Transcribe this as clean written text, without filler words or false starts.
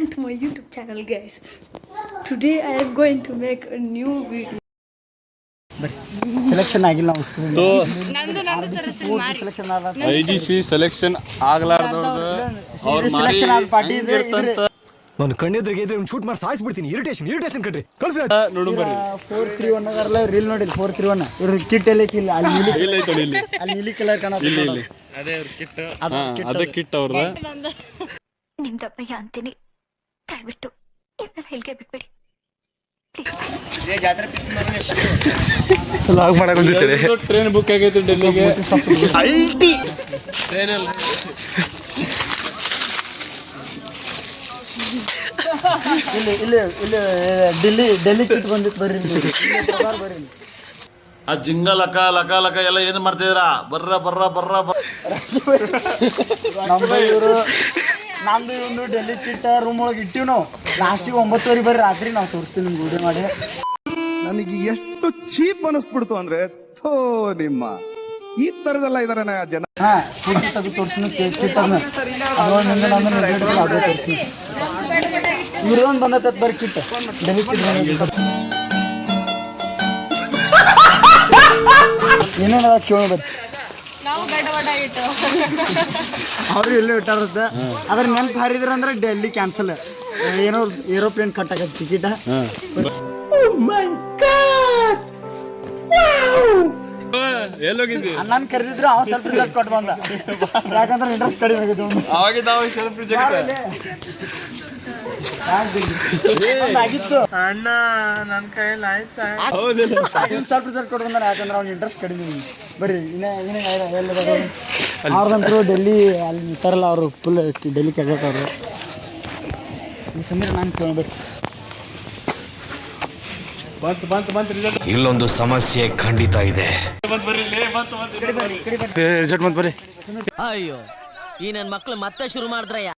Welcome to my YouTube channel, guys. Today I am going to make a new video. Selection ಆಗಿಲ್ಲ ನಾವು selection IGC selection ಆಗ್ಲಾರ್ದವ್ರು ಅವ್ರ selection ಆದ party ನಾನು ಕಣ್ಣೆದ್ರಿಗೆ ಇದ್ರೆ shoot ಮಾಡಿ ಸಾಯಿಸ್ಬಿಡ್ತೀನಿ. Irritation ಕಟ್ರಿ ಕಳ್ಸಿ ನೋಡು ಬರ್ರಿ 431 ಅಗರ್ಲ ರೀಲ್ ನೋಡಿ 431 ಇದ್ರ ಕಿಟ್ ಎಲ್ಲ ಇಲ್ಲ ಅಲ್ಲಿ ಇಲ್ಲ ಐತೆ ನೋಡಿ ಇಲ್ಲಿ ಅಲ್ಲಿ ನೀಲಿ ಕಲರ್ ಕಾಣುತ್ತೆ ಇಲ್ಲಿ ಅದೇ ಅವ್ರ ಕಿಟ್ ಅದೇ ಕಿಟ್ ಅವ್ರದ ನಿಮ್ದಪ್ಪಯ್ಯ ಅಂತೀನಿ ದಯವಿಟ್ಟು ಇದನ್ನ ಹೇಳಿಕೆ ಬಿಟ್ಬಿಡಿ ಲಾಗ್ ಮಾಡಕ್ ಬಂದಿರ್ತಾರೆ. ಟ್ರೈನ್ ಬುಕ್ ಆಗೈತೆ ಡೆಲ್ಲಿಗೆ ಅಲ್ಟಿ ಟ್ರೈನ್ ಅಲ್ಲಿ ಇಲ್ಲಿ ಇಲ್ಲಿ ಇಲ್ಲಿ ಡೆಲ್ಲಿ ಕಿಟ್ ಬಂದಿತ್ತು ಬರ್ರಿ ಬರ್ರಿ ಆ ಜಿಂಗ ಲಕ ಲಕ ಲಕ ಎಲ್ಲ ಏನು ಮಾಡ್ತಿದ್ದೀರಾ? ಬರ್ರ ನಮ್ದು ಒಂದು ಡೆಲ್ಲಿ ಕಿಟ್ ರೂಮ್ ಒಳಗೆ ಇಟ್ಟಿವಿ ನಾವು. ಲಾಸ್ಟಿಗೆ 9:00 ಬರ್ರಿ ರಾತ್ರಿ ನಾವು ತೋರಿಸ್ತೀವಿ ನಿಮ್ಗೆ ವಿಡಿಯೋ ಮಾಡಿ. ನನಗೆ ಎಷ್ಟು ಚೀಪ್ ಅನಿಸ್ಬಿಡ್ತು ಅಂದ್ರೆ ಥೋ ನಿಮ್ಮ ಈ ತರದೆಲ್ಲ ಇದಾರೆ ಜನ. ಹಾ ಫುಡ್ ತೆಗೆದು ತೋರಿಸಿನ ಕಿಟ್ ಅನ್ನ ತೋರಿಸಿ ಇವ್ರೊಂದು ಬಂದೈತೆ ಬರ್ರಿ ಕಿಟ್ ಡೆಲ್ಲಿ ಕಿಟ್ ಏನೇನ ಕೇಳೋ ಬರ್ರಿ ಅವ್ರು ಎಲ್ಲೂ ಇಟ್ಟಾರುತ್ತೆ ಅದ್ರ ನೆನ್ಪು ಹಾರಿದ್ರ ಅಂದ್ರೆ ಡೆಲ್ಲಿ ಕ್ಯಾನ್ಸಲ್ ಏನೋ ಏರೋಪ್ಲೇನ್ ಕಟ್ ಆಗತ್ತೆ ಟಿಕೆಟ್. ಎಲ್ಲೋಗಿದ್ವಿ ನಾನು ಕರೆದಿದ್ರು ಅವ ಸ್ವಲ್ಪ ರಿಸಲ್ಟ್ ಕೊಟ್ಟು ಬಂದ ಯಾಕಂದ್ರೆ ಇಂಟ್ರೆಸ್ಟ್ ಕಡಿಮೆ ಆಗಿದ್ದು ಅವಾಗಿದ್ದ ಸೆಲ್ಫ್ ರಿಜೆಕ್ಟ್ ಆಗಿತ್ತು ಅಣ್ಣ ನನ್ನ ಕೈಯಲ್ಲಿ ಆಯ್ತಾ? ಹೌದಿಲ್ಲ ಸ್ವಲ್ಪ ರಿಸಲ್ಟ್ ಕೊಟ್ಟು ಬಂದ ಯಾಕಂದ್ರೆ ಅವ್ನಿಗೆ ಇಂಟ್ರೆಸ್ಟ್ ಕಡಿಮೆ ಬರೀ ಅವ್ರದಂತರು ಡೆಲ್ಲಿ ಅಲ್ಲಿ ನಿಂತಾರಲ್ಲ ಅವರು ಫುಲ್ ಡೆಲ್ಲಿ ಕೆಡಟ್ ಅವರು ಈ ಸಮೀರ ನಾನು ಕೇಳ್ಬೇಕು ಬಂತು ರಿಸಲ್ಟ್ ಇಲ್ಲೊಂದು ಸಮಸ್ಯೆ ಖಂಡಿತ ಇದೆ. ರಿಸಲ್ಟ್ ಬಂತು ಬರ್ರಿ ಅಯ್ಯೋ ಈ ನನ್ನ ಮಕ್ಳು ಮತ್ತೆ ಶುರು ಮಾಡಿದ್ರಯ್ಯ.